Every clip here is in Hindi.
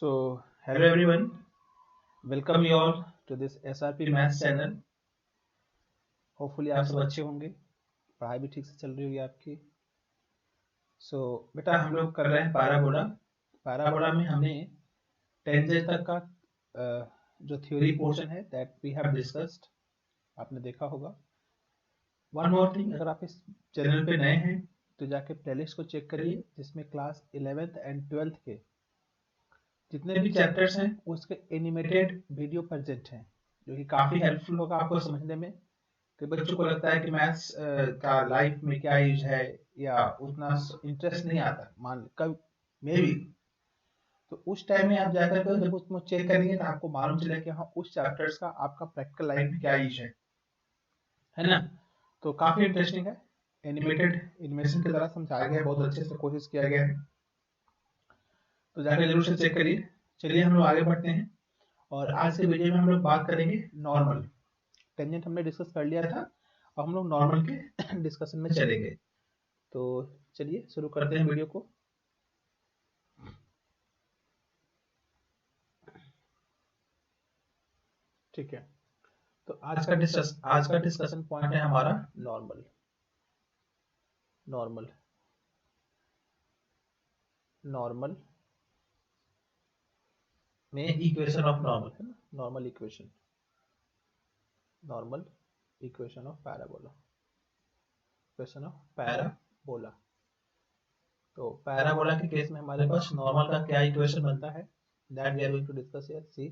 Hello everyone, welcome you all to this SRP Maths channel. Hopefully आप सब अच्छे होंगे, पढ़ाई भी ठीक से चल रही होगी आपकी। बेटा हम लोग कर रहे हैं पैराबोला। पैराबोला में हमने टेंजेंट तक का जो थ्योरी पोर्शन है दैट वी हैव डिस्कस्ड, आपने देखा होगा। वन मोर थिंग, अगर आप इस चैनल पे नए हैं तो जाके प्लेलिस्ट को चेक करिए, जिसमें क्लास 11th एंड 12th के जितने भी चैप्टर्स हैं उसके एनिमेटेड वीडियो प्रेजेंट हैं, जो कि काफ़ी हेल्पफुल होगा आपको समझने में। कि बच्चों को लगता है कि मैथ्स का लाइफ में क्या यूज है या उतना इंटरेस्ट नहीं आता, मान कब मे बी, तो उस टाइम में आप जाकर के जब उसमें चेक करेंगे तो आपको मालूम चलेगा कि हाँ उस चैप्टर्स का आपका प्रैक्टिकल लाइफ में क्या यूज है ना। तो काफ़ी इंटरेस्टिंग है, एनिमेटेड एनिमेशन की तरह समझाया गया है, बहुत अच्छे से कोशिश किया गया है, तो जाकर जरूर से चेक करिए। चलिए हम लोग आगे बढ़ते हैं और आज के वीडियो में हम लोग बात करेंगे नॉर्मल। टेंजेंट हमने डिस्कस कर लिया था और हम लोग नॉर्मल के डिस्कशन में चलेंगे। तो चलिए शुरू करते हैं वीडियो को। ठीक है, तो आज का डिस्कशन पॉइंट है हमारा नॉर्मल। नॉर्मल नॉर्मल में इक्वेशन ऑफ नॉर्मल है ना, normal equation of parabola, equation of parabola. तो पैराबोला के केस में हमारे पास नॉर्मल का क्या इक्वेशन बनता है, that we are going to discuss here. See,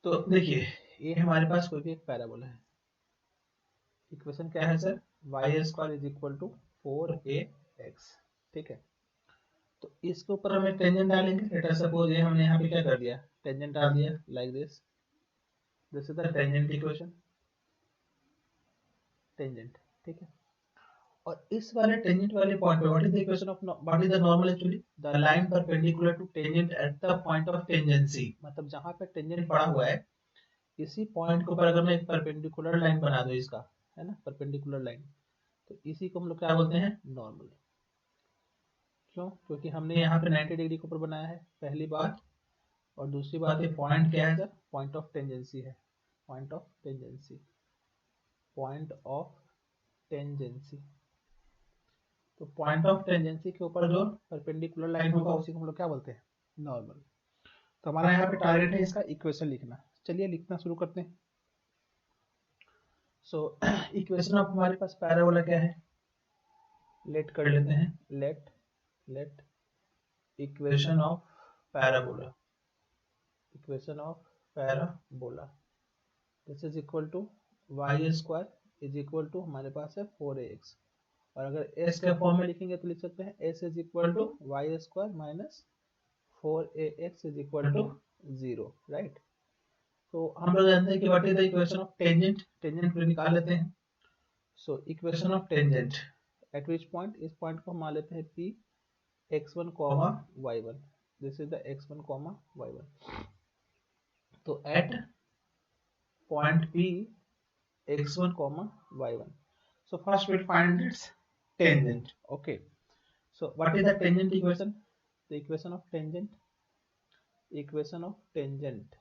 तो देखिए ये हमारे पास कोई भी एक पैराबोला है, इक्वेशन क्या है sir, y square is equal to 4ax। ठीक है, तो इसके ऊपर हमें टेंजेंट डालेंगे। लेट अस सपोज ये हमने यहाँ पे क्या कर दिया, टेंजेंट डाल दिया like this is the tangent equation, tangent. ठीक है, और इस वाले टेंजेंट वाले पॉइंट पे what is the equation of, what is the normal, actually the line perpendicular to tangent at the point of tangency. मतलब जहां पे टेंजेंट पड़ा हुआ है इसी पॉइंट के ऊपर अगर मैं एक परपेंडिकुलर लाइन बना दूं इसका, है ना, परपेंडिकुलर लाइन, तो इसी को हम लोग क्या बोलते हैं, नॉर्मल। क्यों? क्योंकि हमने यहाँ पे 90 डिग्री के ऊपर बनाया है, पहली बात। और दूसरी बात, ये पॉइंट क्या है सर, पॉइंट ऑफ टेंजेंसी है, point of tangency, point of tangency. तो पॉइंट ऑफ टेंजेंसी के ऊपर जो परपेंडिकुलर लाइन होगा उसी को हम लोग क्या बोलते हैं, नॉर्मल। तो हमारा यहाँ पे टारगेट है इसका इक्वेशन लिखना। चलिए लिखना शुरू करते हैं। सो इक्वेशन ऑफ हमारे पास पैराबोला क्या है, लेट कर लेते हैं, let equation of parabola, equation of parabola this is equal to y square is equal to हमारे पास है 4ax, और अगर s के फॉर्म में लिखेंगे तो लिख सकते हैं s is equal to y square minus 4ax is equal to 0, right. तो हम लोग जानते हैं कि what is the equation of tangent, tangent को निकाल लेते हैं। So equation of tangent at which point, इस पॉइंट को हम मान लेते हैं p x1 comma y1, this is the x1 comma y1। तो at point p x1 comma y1, so first we'll find its tangent. Okay, so what is the tangent equation, the equation of tangent, equation of tangent,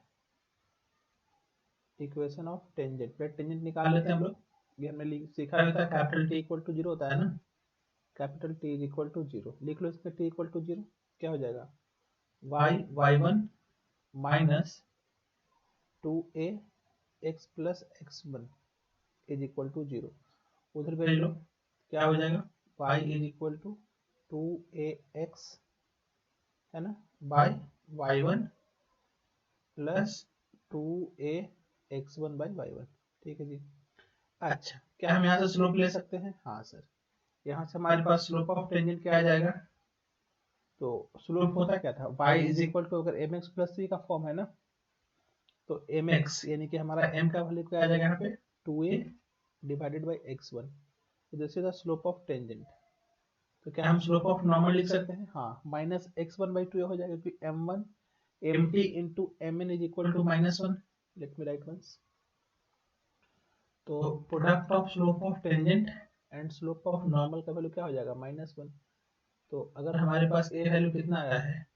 equation of tangent, फिर टेंजेंट निकाल लेते हैं हम लोग। ये हमने सीखा भी था, कैपिटल T इक्वल टू 0 होता है ना, capital T is equal to 0, लिख लो इसमें T इक्वल टू 0, क्या हो जाएगा, y1 minus 2a x plus x1 is equal to 0, उधर भेज लो, क्या हो जाएगा, y is equal to 2ax, है ना, bye y1 plus 2ax1 bye y1। ठीक है जी। अच्छा, क्या हम यहाँ से स्लोप ले सकते हैं, हाँ सर, यहाँ से हमारे पास स्लोप ऑफ टेंजेंट क्या आ जाएगा, तो स्लोप होता क्या था, y इज इक्वल टू, अगर mx प्लस c का फॉर्म है ना, तो mx यानी कि हमारा m का वैल्यू क्या आ जाएगा यहाँ पे 2a divided by x1, this is the slope of tangent. तो क्या हम स्लोप ऑफ नॉर्मल लिख सकते हैं, हाँ, माइनस x1/2 हो जाएगा, क्योंकि m1 mt into mn is equal to -1। Let me write once, तो product of slope of tangent and slope of normal का वैल्यू क्या हो जाएगा, -1। तो अगर हमारे पास a वैल्यू कितना आया है,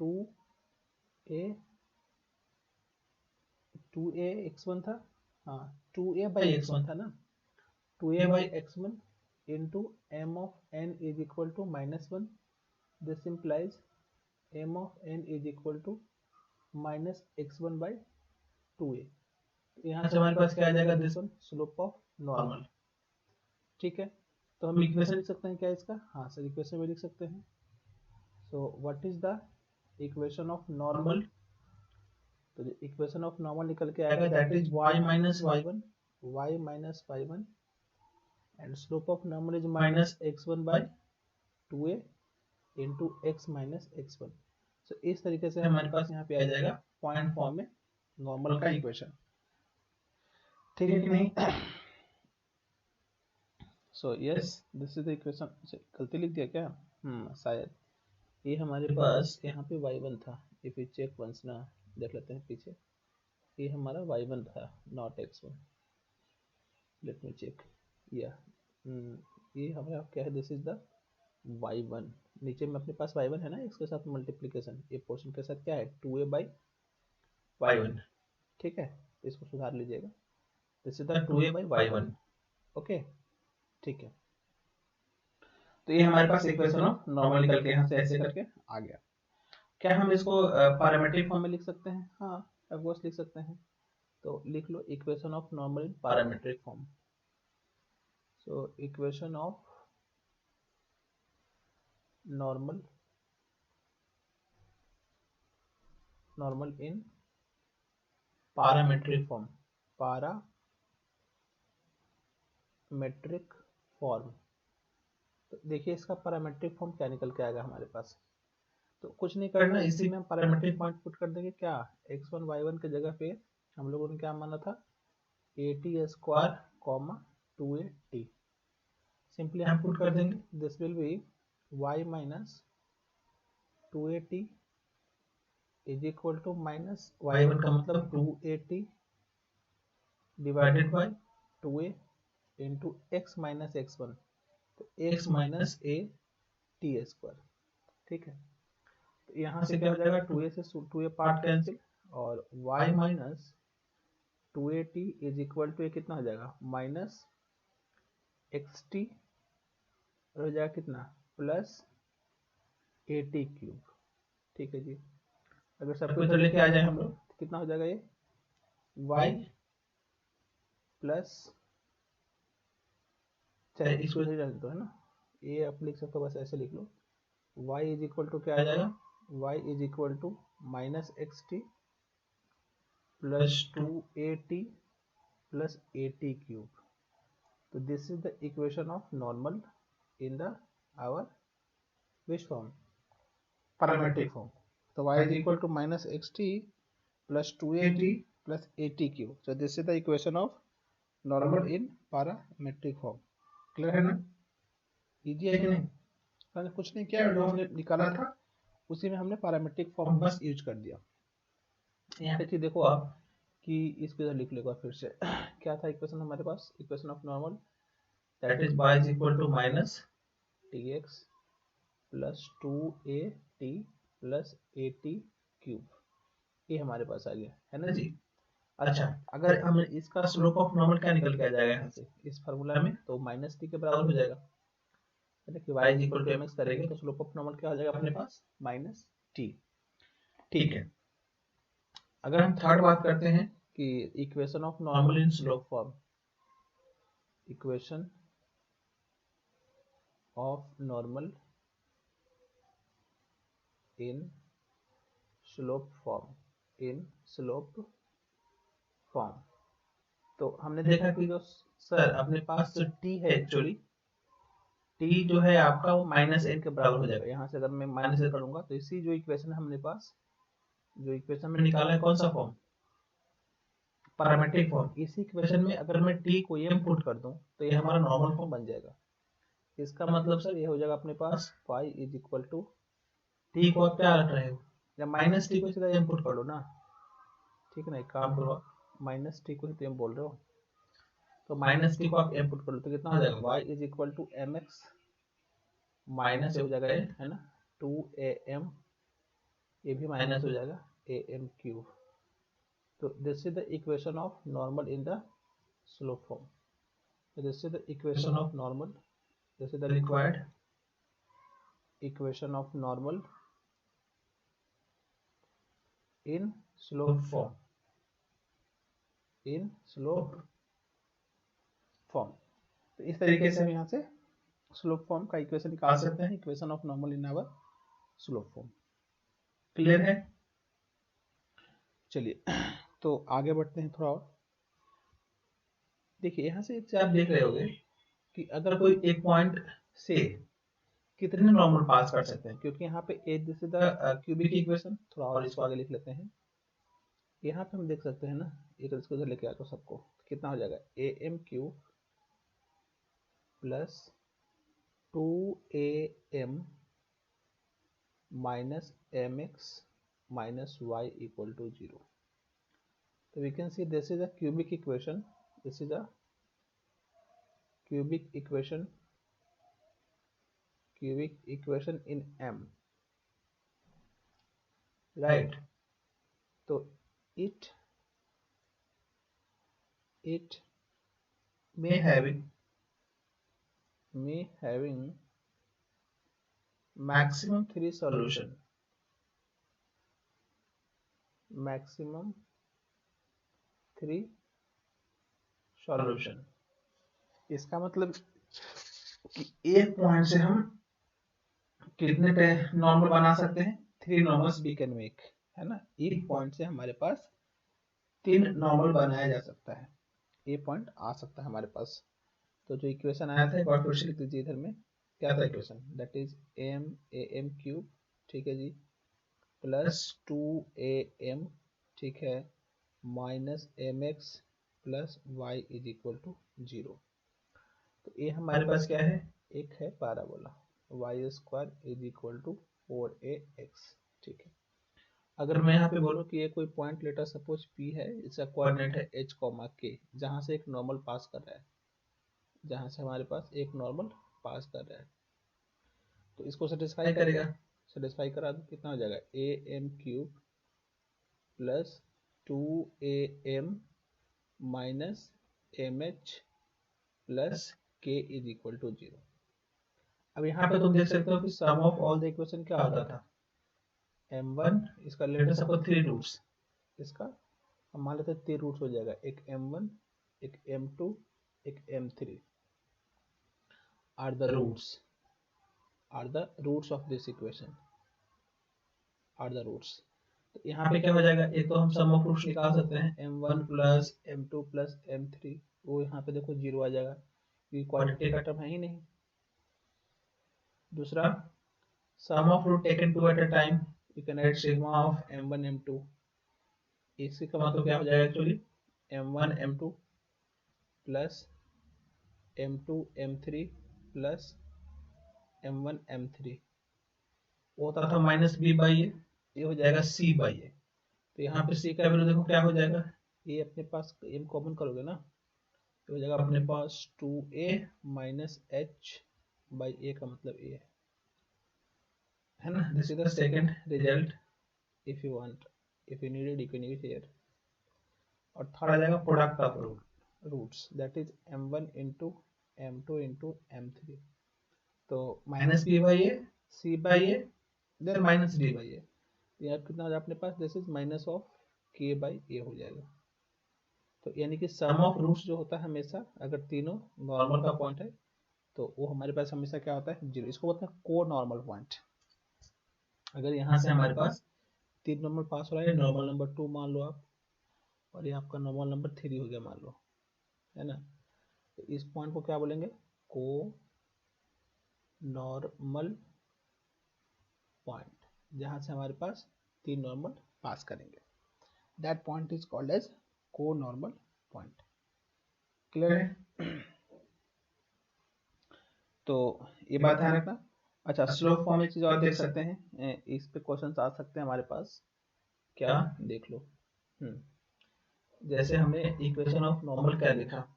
2a x1 था, हाँ 2a बाई x1 था ना, 2a by x1 into m of n is equal to -1, this implies m of n is equal to -x1 by 2a। यहाँ से हमारे पास क्या आ जाएगा, this one slope of normal. ठीक है, तो हम इक्वेशन लिख सकते हैं क्या इसका, हाँ सर इक्वेशन में लिख सकते हैं। So what is the equation of normal, तो जो इक्वेशन ऑफ नॉर्मल निकल के आएगा that is y minus y1 and slope of normal is -x1 by 2a into x minus x1। सो इस तरीके से हमारे पास यहाँ पे आ जाएगा पॉइंट फॉर्म में नॉर्मल का इक्वेशन। ठीक है कि नहीं? So yes this is the equation. गलती लिख दिया क्या? शायद ये हमारे पास यहाँ पे y1 था, इफ यू चेक वंस ना, देख लेते हैं पीछे, ये हमारा y1 था not x1। Let me check, या ये हमारा क्या है, दिस इज द y1। नीचे में अपने पास y1 है ना, इसके साथ मल्टीप्लिकेशन, ये पोर्शन के साथ क्या है 2a बाई y1। ठीक है, इसको सुधार लीजिएगा, this is the 2a by y1। Okay ठीक है, तो ये हमारे पास इक्वेशन ऑफ नॉर्मल निकल के यहाँ से ऐसे करके आ गया। क्या हम इसको पैरामीट्रिक फॉर्म में लिख सकते हैं? हाँ ऑफ कोर्स लिख सकते हैं, तो लिख लो equation of normal in parametric form. So equation of normal in parametric form, parametric form. तो देखिए इसका पैरामेट्रिक फॉर्म क्या निकल के आएगा हमारे पास, तो कुछ नहीं करना, इसी में हम पैरामेट्रिक पॉइंट पुट कर देंगे। क्या x1 y1 के जगह पे हम लोगों ने क्या माना था, at square comma 2at, simply हम पुट कर देंगे, this will be y minus 2at is equal to minus y1 का मतलब 2at divided by 2a into x minus x1, तो x minus a t square. ठीक है, तो यहाँ से क्या हो जाएगा, 2a से 2a पार्ट कैंसिल, और y minus 2at is equal to कितना हो जाएगा, माइनस xt हो जाएगा कितना, प्लस at क्यूब। ठीक है जी, अगर सब कुछ लेके आ जाए हम लोग, कितना हो जाएगा ये y प्लस, चाहे इसको ही रख दो है ना, ये आप लिख सकते हो, बस ऐसे लिख लो, y इज इक्वल टू क्या आ जाएगा, y is equal to minus xt plus 2at plus at cube. तो this is the equation of normal in the our which form, parametric form. तो y is equal to minus xt plus 2at plus at cube. So this is the equation of normal in parametric form. Clear है ना, इजी है कि नहीं? हमने कुछ नहीं किया, जो हमने निकाला था उसी में हमने पैरामेट्रिक फॉर्म बस यूज कर दिया। यहाँ पे देखो आप कि इसको इधर लिख लेगा फिर से क्या था इक्वेशन हमारे पास, equation of normal that is y is equal to minus tx plus 2at plus at cube, ये हमारे पास आ गया है ना जी। अच्छा, अगर हम इसका स्लोप ऑफ नॉर्मल क्या निकल के आ जाएगा यहाँ से इस फार्मूला में, तो माइनस टी के बराबर हो जाएगा, कि y is equal to mx करेंगे तो स्लोप ऑफ नॉर्मल क्या हो जाएगा अपने पास, माइनस टी। ठीक है, अगर हम थर्ड बात करते हैं कि equation of normal in slope form, equation of normal in slope form, तो हमने देखा कि जो सर अपने पास जो t है, एक्चुअली t जो है आपका वो माइनस n के बराबर हो जाएगा। यहाँ से अगर मैं माइनस n करूंगा तो इसी जो इक्वेशन हमने पास, जो इक्वेशन में निकाला है कौन सा फॉर्म, पैरामेट्रिक फॉर्म, इसी इक्वेशन में अगर मैं t को m पुट कर दूं तो ये हमारा नॉर्मल फॉर्म बन जाएगा। इसका मतलब सर ये हो जाएगा अपने पास y is equal to, t को आप क्या रख रहे हो, या माइनस t को सीधा m पुट कर लो ना। ठीक है ना, एक काम करो आप, माइनस टी को ही तो m बोल रहे हो, तो माइनस टी को आप m पुट कर लो तो कितना हो जाएगा, y is equal to mx minus हो जाएगा है ना 2am ये भी माइनस हो जाएगा am क्यूब। तो this is the equation of normal in the slope form. This is the equation of normal, this is the required equation of normal in slope form, in slope form. तो इस तरीके से हम यहाँ से स्लोप फॉर्म का इक्वेशन निकाल सकते हैं, equation of normal in our slope form. Clear है? चलिए तो आगे बढ़ते हैं थोड़ा और। देखिए यहाँ से आप देख रहे होंगे कि अगर कोई एक पॉइंट से कितने नॉर्मल पास कर सकते हैं, क्योंकि यहाँ पे a this is the cubic equation. थोड़ा और इसको आगे लिख लेते हैं। यहाँ पे हम देख सकते हैं ना, एक इसको इधर लेके आता हूँ सबको, कितना हो जाएगा a m cube plus 2am minus mx minus y equal to 0. So we can see this is a cubic equation. This is a cubic equation in m, right? So it may having maximum 3 solution, maximum 3 solution। इसका मतलब कि एक पॉइंट से हम कितने नॉर्मल बना सकते हैं, 3 नॉर्मल्स वी कैन मेक, है ना। एक पॉइंट से हमारे पास 3 नॉर्मल बनाया जा सकता है, ये पॉइंट आ सकता है हमारे पास। तो जो इक्वेशन आया था एक बार फिर से लिख दीजिए इधर में, क्या था equation, that is am cube, ठीक है जी, प्लस 2am, ठीक है, minus mx plus y is equal to 0। तो ये हमारे पास क्या है, एक है parabola, y square is equal to 4ax, ठीक है। अगर मैं यहाँ पे बोलूँ कि ये कोई पॉइंट लेटर सपोज P है, इसका कोऑर्डिनेट है h, k, जहाँ से एक नॉर्मल पास कर रहा है, जहाँ से हमारे पास एक नॉर्मल पास कर रहा है, तो इसको सेटिस्फाई करेगा। सेटिस्फाई करा तो कितना हो जाएगा a m cube plus 2am minus m h plus k is equal to 0। अब यहाँ पे तुम देख सकते हो कि sum of all the equation क्या होता था, m1, इसका लेटर सपोज 3 रूट्स, इसका हम मान लेते हैं 3 रूट्स हो जाएगा, एक m1, एक m2, एक m3 are the roots of this equation, are the roots। तो यहाँ पे क्या हो जाएगा, एक तो हम सम ऑफ रूट्स निकाल सकते हैं, m1 plus m2 plus m3, वो यहाँ पे देखो 0 आ जाएगा क्योंकि क्वाड्रेटिक का टर्म है ही नहीं। दूसरा sum of root taken two at a time, you can write sigma of m1 m2, इससे का मतलब क्या हो जाएगा actually m1 m2 plus m2 m3 plus m1 m3, वो होता था माइनस बी बाई ये हो जाएगा सी बाई ए। तो यहाँ पे सी का वैल्यू देखो क्या हो जाएगा, ये अपने पास m कॉमन करोगे ना, तो हो जाएगा अपने पास 2a minus h by a, का मतलब ए है ना। This is the second result, if you want, if you needed you can use here. और थर्ड आ जाएगा product of roots, that is m1 into m2 into m3। तो minus b by a, c by a, then minus d by a, यहाँ कितना हो जाएगा अपने पास, this is minus of k by ए हो जाएगा। तो यानी कि सम ऑफ रूट्स जो होता है हमेशा, अगर तीनों नॉर्मल का पॉइंट है तो वो हमारे पास हमेशा क्या होता है, 0। इसको बोलते हैं को नॉर्मल पॉइंट। अगर यहाँ से हमारे पास 3 नंबर पास हो रहा है, नॉर्मल नंबर 2 मान लो आप, और ये आपका नॉर्मल नंबर 3 हो गया मान लो, है ना। तो इस पॉइंट को क्या बोलेंगे, को नॉर्मल पॉइंट, जहाँ से हमारे पास 3 नॉर्मल पास करेंगे, that point is called as conormal point. Clear है? तो ये बात ध्यान रखना। अच्छा, स्लोप फॉर्म एक चीज और देख सकते हैं, इस पे क्वेश्चंस आ सकते हैं हमारे पास, क्या देख लो। जैसे हमने इक्वेशन ऑफ नॉर्मल क्या लिखा,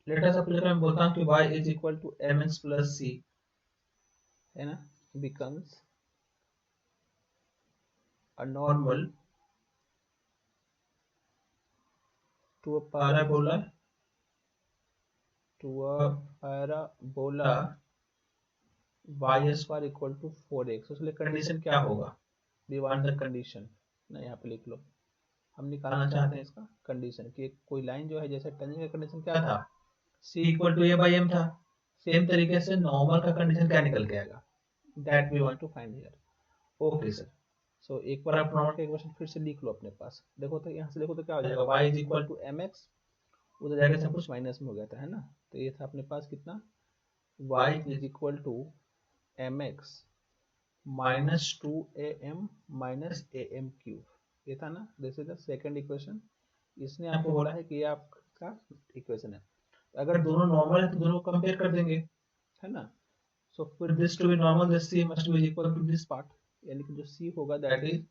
लेट अस सपोज मैं बोलता हूं कि y is equal to mx plus c, है ना, becomes a normal to a parabola y square equal to 4x, उसके लिए कंडीशन क्या होगा, वी वांट द कंडीशन ना, यहाँ पे लिख लो, हम निकालना चाहते हैं इसका कंडीशन कि कोई लाइन जो है जैसे टेंजेंट का कंडीशन क्या था, c equal to a by m था, सेम तरीके से नॉर्मल का कंडीशन क्या निकल के आएगा, that we want to find here. Okay sir, so एक बार आप नॉर्मल का इक्वेशन फिर से लिख लो अपने पास, देखो तो यहाँ से देखो तो क्या हो जाएगा, y is equal to mx, उधर जाके सब कुछ माइनस में हो गया था, है ना, तो ये था अपने पास कितना, y is equal to mx minus 2am minus am cube, ये था ना, this is the second equation, इसने आपको बोला है कि ये आपका इक्वेशन है, अगर दोनों नॉर्मल है तो दोनों को कंपेयर कर देंगे, है ना, सो फिर this to be normal this c must be equal to this part, यानी कि जो c होगा that is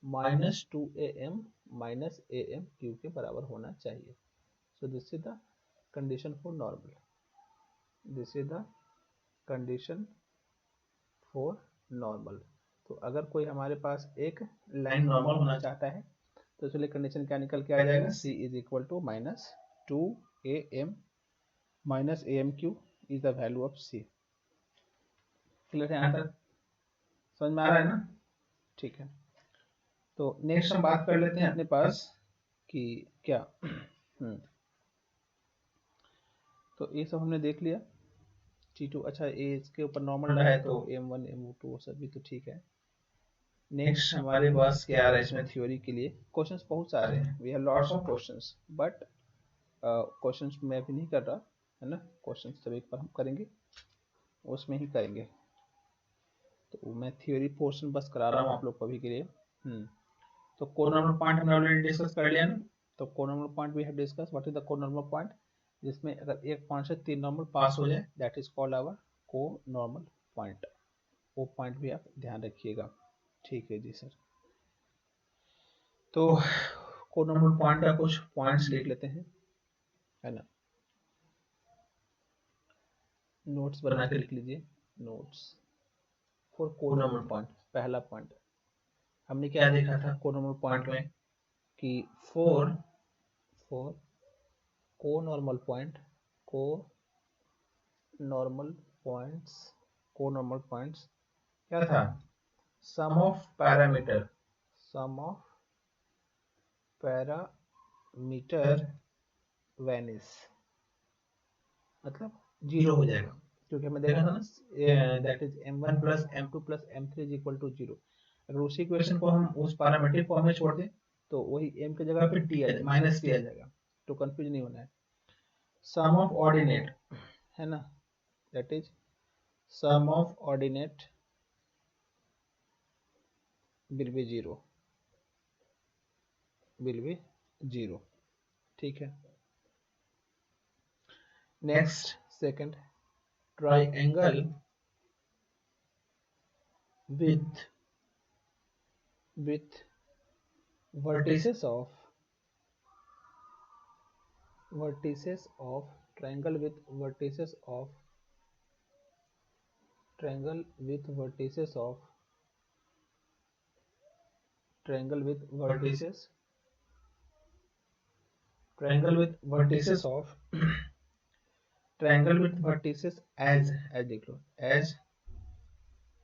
minus 2am minus am cube के बराबर होना चाहिए, so this is the condition for normal, this is the condition for normal. तो अगर कोई हमारे पास एक लाइन नॉर्मल होना चाहता है तो इसलिए कंडीशन क्या निकल के आ जाएगा, c is equal to minus 2am minus am cube is the value of c। Clear है यहाँ तक, समझ में आ रहा है ना, ठीक है। तो नेक्स्ट हम बात कर लेते हैं अपने पास कि क्या तो ये सब हमने देख लिया, T2 अच्छा ए इसके ऊपर नॉर्मल रहा है तो M1 M2 सभी तो ठीक है। नेक्स्ट हमारे पास क्या आ रहा है इसमें थ्योरी के लिए, क्वेश्चंस बहुत सारे हैं, we have lots of questions, but questions मैं अभी नहीं कर रहा है ना, क्वेश्चंस तब एक बार हम करेंगे, उसमें ही करेंगे, तो मैं थ्योरी पोर्शन बस करा रहा हूँ आप लोग को अभी के लिए। तो कोनॉर्मल पॉइंट हमने ऑलरेडी डिस्कस कर लिया ना, तो conormal point we have discuss, what is the conormal point, जिसमें अगर एक पॉइंट से तीन नॉर्मल पास हो जाए that is called our conormal point, वो पॉइंट भी आप ध्यान रखिएगा, ठीक है जी सर। तो कोनॉर्मल पॉइंट का कुछ पॉइंट्स लिख लेते हैं, है ना, नोट्स बना के लिख लीजिए, नोट्स फॉर कोनॉर्मल पॉइंट। पहला पॉइंट हमने क्या देखा था कोनॉर्मल पॉइंट में कि फोर कोनॉर्मल पॉइंट्स क्या था, सम ऑफ पैरामीटर वैनिस, मतलब जीरो हो जाएगा, क्योंकि हमें देखा था ना that is m1 plus m2 plus m3 is equal to zero, अगर उसी इक्वेशन को हम उस पैरामीट्रिक फॉर्म में छोड़ दें तो वही m की जगह पे t आ जाएगा, माइनस t आ जाएगा, तो कंफ्यूज नहीं होना है। सम ऑफ ऑर्डिनेट है ना, that is sum of ordinate will be zero, ठीक है। Next second, triangle with vertices of triangle with vertices of as देख लो as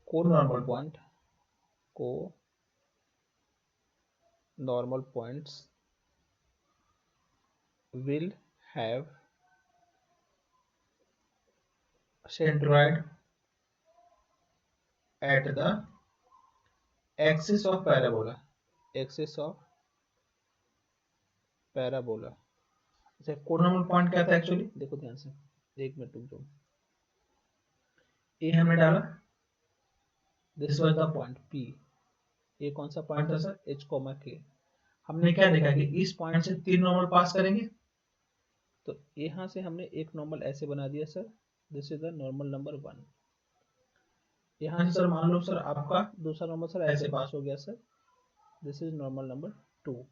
co-normal points will have centroid at the axis of parabola, अच्छा कोनॉर्मल पॉइंट क्या था एक्चुअली, देखो ध्यान से, एक मिनट रुक जाओ, ए हमने डाला, this was the point P, ये कौन सा पॉइंट था सर, h, k, हमने क्या देखा कि इस पॉइंट से तीन नॉर्मल पास करेंगे, तो यहाँ से हमने एक नॉर्मल ऐसे बना दिया sir, this is the normal number 1, यहाँ से सर मान लो सर आपका दूसरा नॉर्मल सर ऐसे पास हो गया sir, this is normal number 2,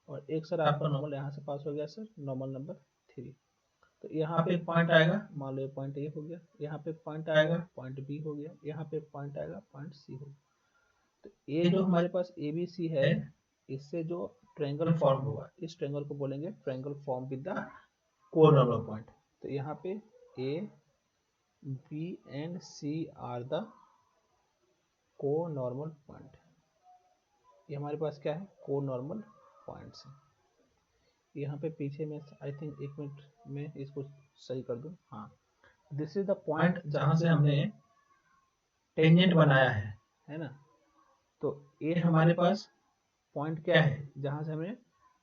और एक सर आपका नॉर्मल यहाँ से पास हो गया सर, नॉर्मल नंबर 3, तो यहाँ पे एक पॉइंट आएगा, मान लो ये पॉइंट ए हो गया, यहाँ पे पॉइंट आएगा पॉइंट बी हो गया, यहाँ पे पॉइंट आएगा पॉइंट सी हो गया, तो ये जो हमारे पास ABC है, इससे जो ट्रायंगल फॉर्म होगा, इस ट्रायंगल को बोलेंगे triangle form with the conormal point. तो यहाँ पे A, B and C are the conormal point. ये हमारे पास क्या है, कोनॉर्मल पॉइंट्स है। यहाँ पे पीछे में आई थिंक 1 मिनट में इसको सही कर दूं। हाँ, दिस इज द पॉइंट जहां से हमने टेंजेंट बनाया है ना। तो ये हमारे पास पॉइंट क्या है जहां से हमने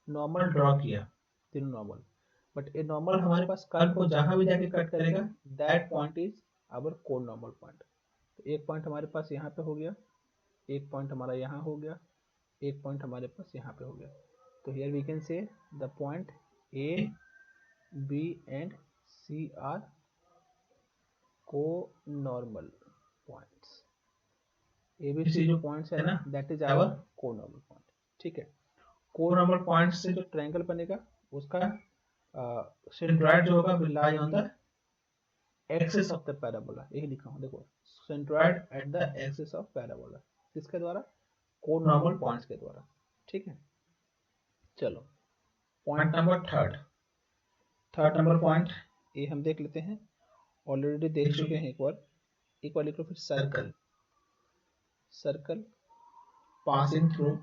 नॉर्मल ड्रॉ किया, तीनों नॉर्मल। बट ये नॉर्मल हमारे पास कर्व को जहां भी जाके कट करेगा, that point is our conormal point. तो एक पॉइंट हमारे पास यहाँ पे हो गया, एक पॉइंट हमारा यहाँ हो गया, एक पॉइंट हमारे पास यहाँ पे हो गया। तो here we can say the point A, B and C are conormal points. ABC जो पॉइंट्स है ना, that is our conormal point. ठीक है, कोनॉर्मल पॉइंट से जो ट्रायंगल बनेगा उसका सेंट्रॉइड जो होगा will lie on the axis of the parabola. यही लिखा हूं, देखो, centroid at the axis of parabola. किसके द्वारा, कोनॉर्मल पॉइंट्स के द्वारा। ठीक है, चलो point number third number point ये हम देख लेते हैं, ऑलरेडी देख चुके हैं एक बार लिखो फिर circle. Circle passing through,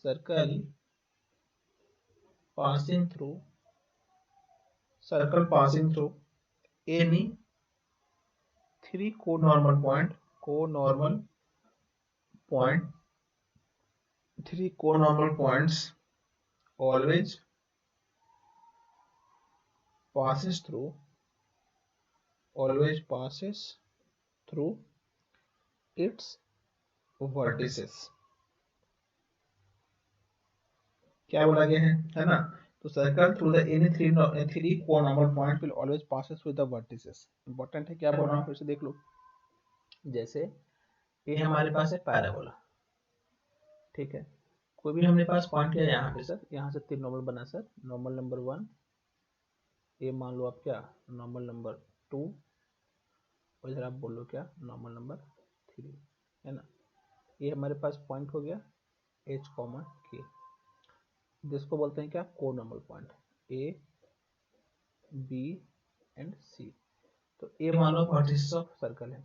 circle passing through, circle passing through any three conormal point, three conormal points always passes through its vertices। क्या बोला गया है ना। तो circle through the any three conormal point will always passes through the vertices. Important है, क्या बोल रहा हूँ फिर से देख लो। जैसे ये हमारे पास है पैराबोला, ठीक है, कोई भी हमने पास पॉइंट किया यहाँ पे सर, यहाँ से 3 नॉर्मल बना सर। नॉर्मल नंबर 1, ये मान लो आप क्या नॉर्मल नंबर 2, और इधर आप बोल लो क्या नॉर्मल नंबर 3, है ना। ये हमारे पास पॉइंट हो गया H, K, जिसको बोलते हैं क्या, conormal point A, B and C। तो A मान लो वर्टिसेस ऑफ सर्कल है।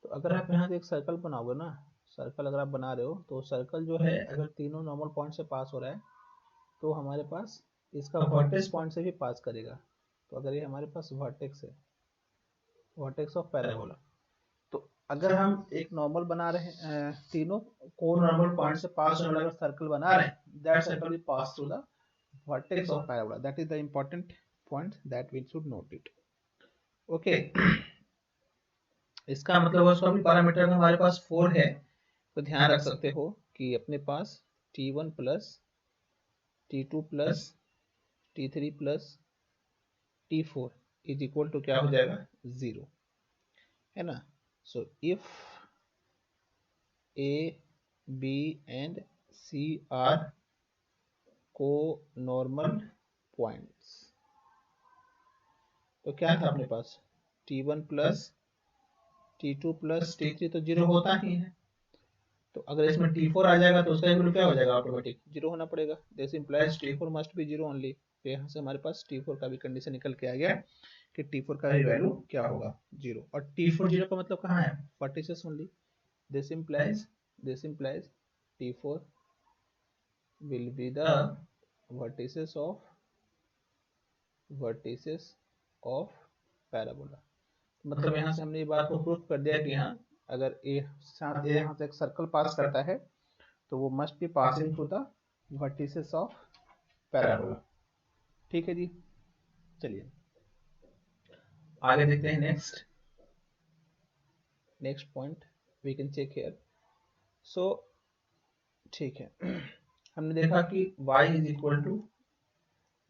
तो अगर आप यहाँ से एक सर्कल बनाओगे ना, सर्कल अगर आप बना रहे हो, तो सर्कल जो है अगर तीनों नॉर्मल पॉइंट से पास हो रहा है, तो हमारे पास इसका वर्टेक्स पॉइंट से भी पास करेगा। तो अगर ये हमारे पास वर्टेक्स है, वर्टेक्स ऑफ पैराबोला, तो अगर हम एक नॉर्मल बना रहे हैं, तीनों कोनॉर्मल पॉइंट से पास होने वाला सर्कल बना रहे हैं, that circle will pass through the vertex of parabola. That is the important point that we should note it. Okay, इसका मतलब उसका भी पैरामीटर हमारे पास 4 है। तो ध्यान रख सकते हो कि अपने पास T1 plus T2 plus T3 plus T4 is equal to क्या हो जाएगा, 0, है ना। So if A, B and C are conormal points, तो क्या था अपने पास T1 plus T2 plus T3 तो 0 होता ही है। तो अगर इसमें T4 आ जाएगा तो उसका वैल्यू क्या हो जाएगा, ऑटोमेटिक 0 होना पड़ेगा। This implies T4 must be 0 only. तो यहाँ से हमारे पास T4 का भी कंडीशन निकल के आ गया कि T4 का भी वैल्यू क्या होगा, 0। और T4 0 का मतलब कहाँ है, vertices only. This implies T4 will be the vertices of parabola. मतलब यहाँ से हमने ये बात को प्रूफ कर दिया कि हाँ, अगर यहाँ से एक सर्कल पास करता है तो वो must be passing through the vertices of parabola. ठीक है जी, चलिए आगे देखते हैं। Next point we can check here. So ठीक है, हमने देखा कि y is equal to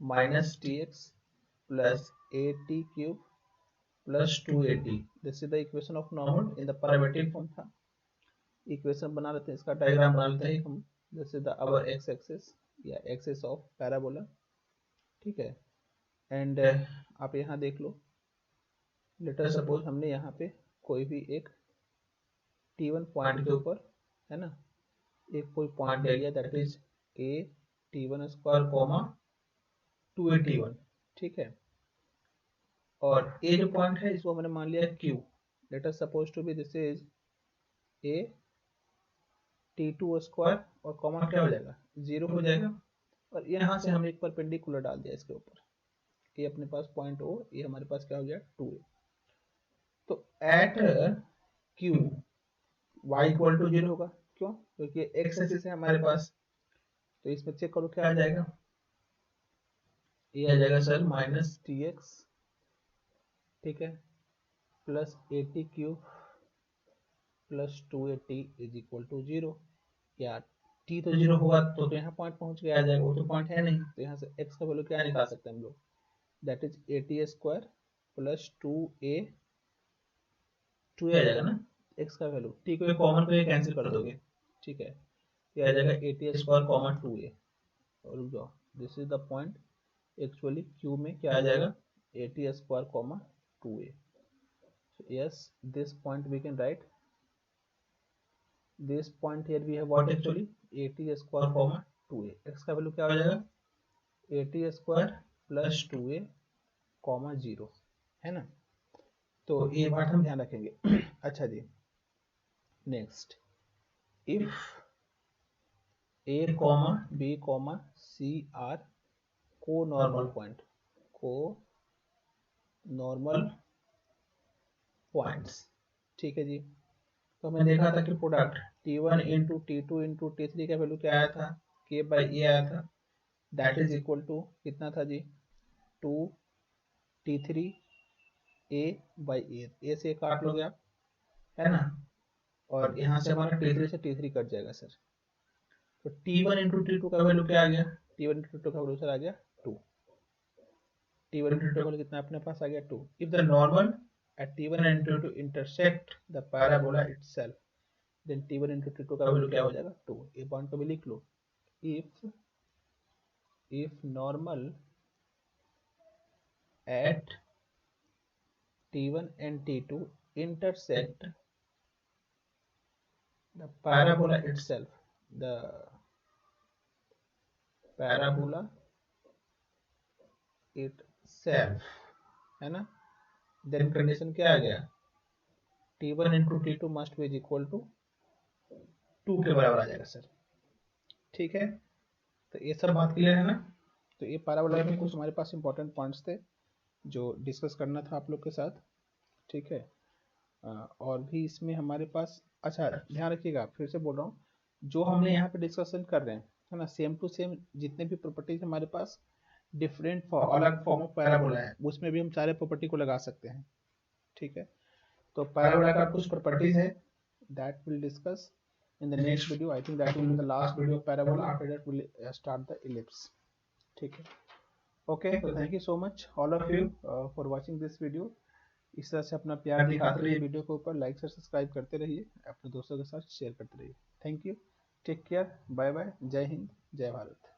minus tx plus at cube plus 2at। This is the equation of normal in the parametric form था। इक्वेशन बना लेते हैं, इसका डायग्राम बना लेते हैं हम। This is the our x axis या एक्सिस ऑफ पैराबोला, ठीक है। एंड आप यहाँ देख लो, लेटर सपोज हमने यहाँ पे कोई भी एक T1 पॉइंट के ऊपर, है ना, एक कोई पॉइंट ले लिया that is a t1 square comma 2a t1, ठीक है। और ए जो पॉइंट है इसको मैंने मान लिया q, let us suppose to be this is a t2 square और कॉमा क्या हो जाएगा 0 हो जाएगा। और यहाँ से हमने एक परपेंडिकुलर डाल दिया इसके ऊपर, ये अपने पास पॉइंट ओ, ये हमारे पास क्या हो गया 2a। तो at q y equal to 0 होगा, क्यों? क्योंकि एक्स एक्सिस है हमारे पास। तो इसमें चेक करो क्या आ जाएगा, ये आ जाएगा सर माइनस टी एक्स, ठीक है, plus a t cube plus 2a t is equal to 0। या t तो 0 होगा तो यहाँ पॉइंट पहुंच के आ जाएगा, वो तो पॉइंट है नहीं। तो यहाँ से x का वैल्यू क्या निकाल सकते हैं हम लोग, that is A T square plus 2a आ जाएगा ना x का वैल्यू, t को कॉमन को कैंसिल कर दोगे, ठीक है, ये आ जाएगा A T square comma 2a। और रुक जाओ, this is the point, actually q में क्या आ जाएगा A T square comma 2a। so yes, this point we can write, this point here we have what actually a t square comma 2a, x का वैल्यू क्या हो जाएगा a t square plus 2a comma 0, है ना। तो ये बात हम ध्यान रखेंगे। अच्छा जी, next, if a comma b comma c are conormal point, conormal points, ठीक है जी। तो हमने देखा था कि product t1 into t2 into t3 का वैल्यू क्या आया था, k बाई ए आया था, दैट इज इक्वल टू कितना था जी 2 t3 a बाई ए से काट लोगे आप, है ना। और यहाँ से हमारा t3 से t3 कट जाएगा सर। तो t1 इंटू t2 का वैल्यू क्या आ गया, t1 इंटू t2 का वैल्यू सर आ गया 2, t1 इंटू t2 का वैल्यू कितना अपने पास आ गया 2। If the normal at t1 and t2 intersect the parabola itself, then t1 into t2 का वैल्यू क्या हो जाएगा 2। ये पॉइंट को भी लिख लो, if normal at t1 and t2 intersect the parabola itself, the parabola itself, है ना, then कंडीशन क्या आ गया t1 into t2 must be equal to 2 के बराबर आ जाएगा सर, ठीक है। तो ये सब बात क्लियर है ना। तो ये पैराबोला में कुछ हमारे पास इंपॉर्टेंट पॉइंट्स थे जो डिस्कस करना था आप लोग के साथ, ठीक है। और भी इसमें हमारे पास, अच्छा ध्यान रखिएगा, फिर से बोल रहा हूँ, जो हमने यहाँ पे डिस्कशन कर रहे हैं, है ना, सेम टू सेम जितने भी प्रॉपर्टीज हमारे पास डिफरेंट अलग फॉर्म ऑफ पैराबोला है, उसमें भी हम सारे प्रॉपर्टी को लगा सकते हैं, ठीक है। तो पैराबोला का कुछ प्रॉपर्टीज है that will discuss in the next video. I think that will be the last video of parabola. After that we'll start the ellipse, ठीक है। ओके, तो thank you so much all of you for watching this video. इस तरह से अपना प्यार दिखाते रहिए वीडियो के ऊपर, लाइक से सब्सक्राइब करते रहिए, अपने दोस्तों के साथ शेयर करते रहिए। Thank you, take care, bye bye, जय हिंद, जय भारत।